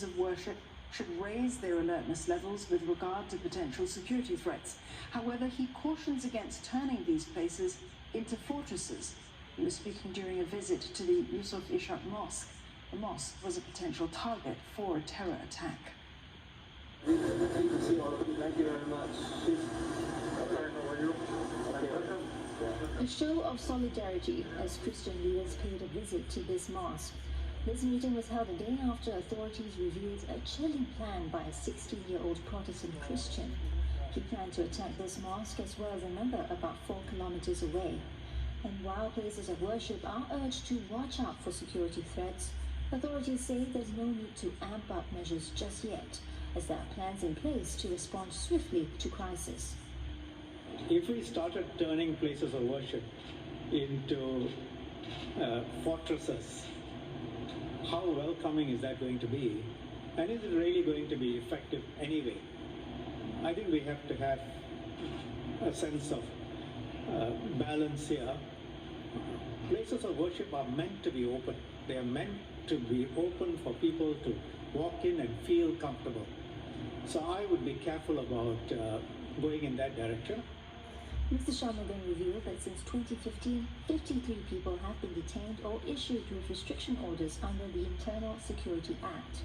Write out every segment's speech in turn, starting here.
places of worship should raise their alertness levels with regard to potential security threats. However, he cautions against turning these places into fortresses. He was speaking during a visit to the Yusof Ishak Mosque. The mosque was a potential target for a terror attack. Thank you very much. A show of solidarity as Christian leaders paid a visit to this mosque. This meeting was held a day after authorities revealed a chilling plan by a 16-year-old Protestant Christian. He planned to attack this mosque as well as another about 4 kilometers away. And while places of worship are urged to watch out for security threats, authorities say there's no need to amp up measures just yet, as there are plans in place to respond swiftly to crisis. If we started turning places of worship into fortresses, how welcoming is that going to be? And is it really going to be effective anyway? I think we have to have a sense of balance here. Places of worship are meant to be open. They are meant to be open for people to walk in and feel comfortable. So I would be careful about going in that direction. Mr. Sharma then revealed that since 2015, 53 people have been detained or issued with restriction orders under the Internal Security Act.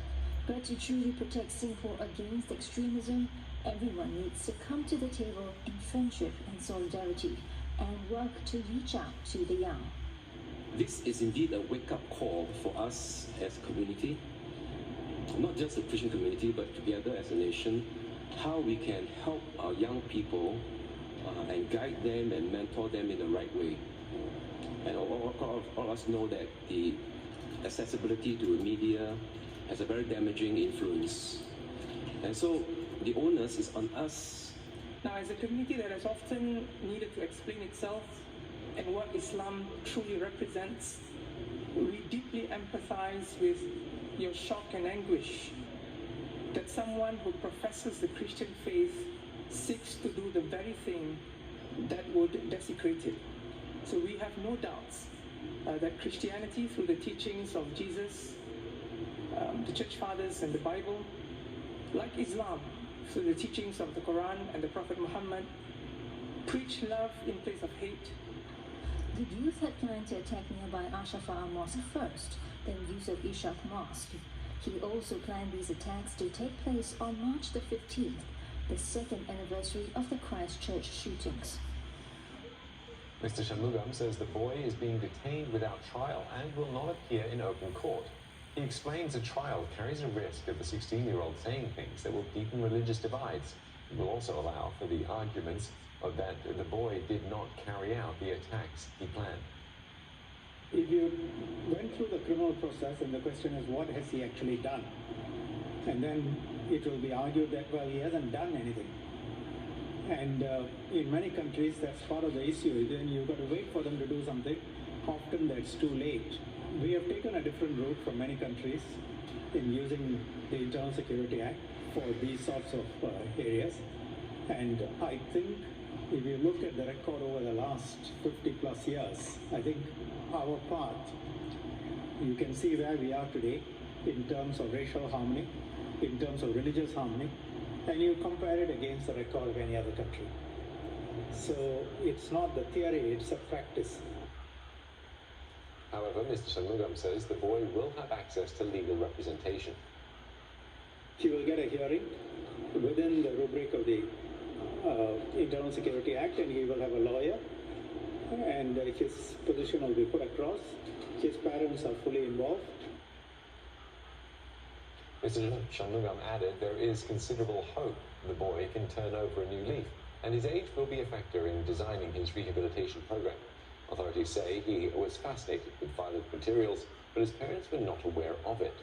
But to truly protect Singapore against extremism, everyone needs to come to the table in friendship and solidarity and work to reach out to the young. This is indeed a wake-up call for us as a community, not just the Christian community, but together as a nation, how we can help our young people and guide them and mentor them in the right way. And all of us know that the accessibility to the media has a very damaging influence. And so the onus is on us. Now, as a community that has often needed to explain itself and what Islam truly represents, we deeply empathize with your shock and anguish that someone who professes the Christian faith seeks to do the very thing that would desecrate it. So we have no doubts that Christianity, through the teachings of Jesus, the church fathers and the Bible, like Islam, through the teachings of the Quran and the Prophet Muhammad, preach love in place of hate. The youth had planned to attack nearby Al-Shafa'a Mosque first, then Yusof Ishak Mosque. He also planned these attacks to take place on March the 15th, the second anniversary of the Christchurch shootings. Mr. Shanmugam says the boy is being detained without trial and will not appear in open court. He explains a trial carries a risk of the 16-year-old saying things that will deepen religious divides. It will also allow for the arguments that the boy did not carry out the attacks he planned. If you went through the criminal process and the question is what has he actually done? And then it will be argued that, well, he hasn't done anything. And in many countries, that's part of the issue. Then you've got to wait for them to do something. Often that's too late. We have taken a different route from many countries in using the Internal Security Act for these sorts of areas. And I think if you look at the record over the last 50 plus years, I think our path, you can see where we are today in terms of racial harmony, in terms of religious harmony, and you compare it against the record of any other country. So it's not the theory, it's a practice. However, Mr. Shanmugam says the boy will have access to legal representation. He will get a hearing within the rubric of the Internal Security Act, and he will have a lawyer, and his position will be put across. His parents are fully involved. Mr. Shanmugam added there is considerable hope the boy can turn over a new leaf, and his age will be a factor in designing his rehabilitation program. Authorities say he was fascinated with violent materials, but his parents were not aware of it.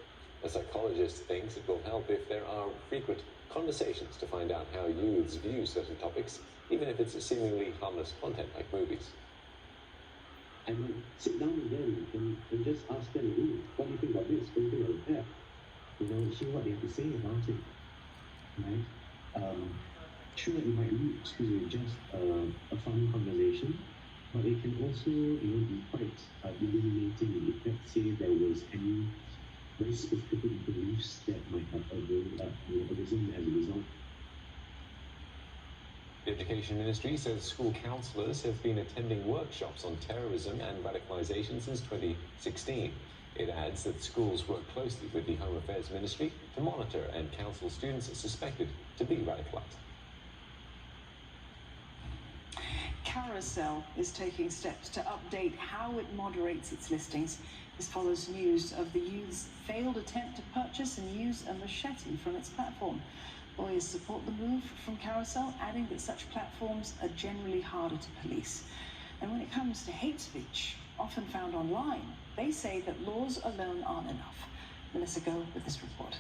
A psychologist thinks it will help if there are frequent conversations to find out how youths view certain topics, even if it's seemingly harmless content like movies. And sit down with them and just ask them, what do you think about this? What do you think about that? See what they have to say about it, right? Sure, it might lead to just a fun conversation, but it can also, be quite illuminating if, let's say, there was any very specific beliefs that might Education Ministry says school counsellors have been attending workshops on terrorism and radicalisation since 2016. It adds that schools work closely with the Home Affairs Ministry to monitor and counsel students suspected to be radicalised. Carousel is taking steps to update how it moderates its listings. This follows news of the youth's failed attempt to purchase and use a machete from its platform. Lawyers support the move from Carousel, adding that such platforms are generally harder to police. And when it comes to hate speech, often found online, they say that laws alone aren't enough. Melissa Go with this report.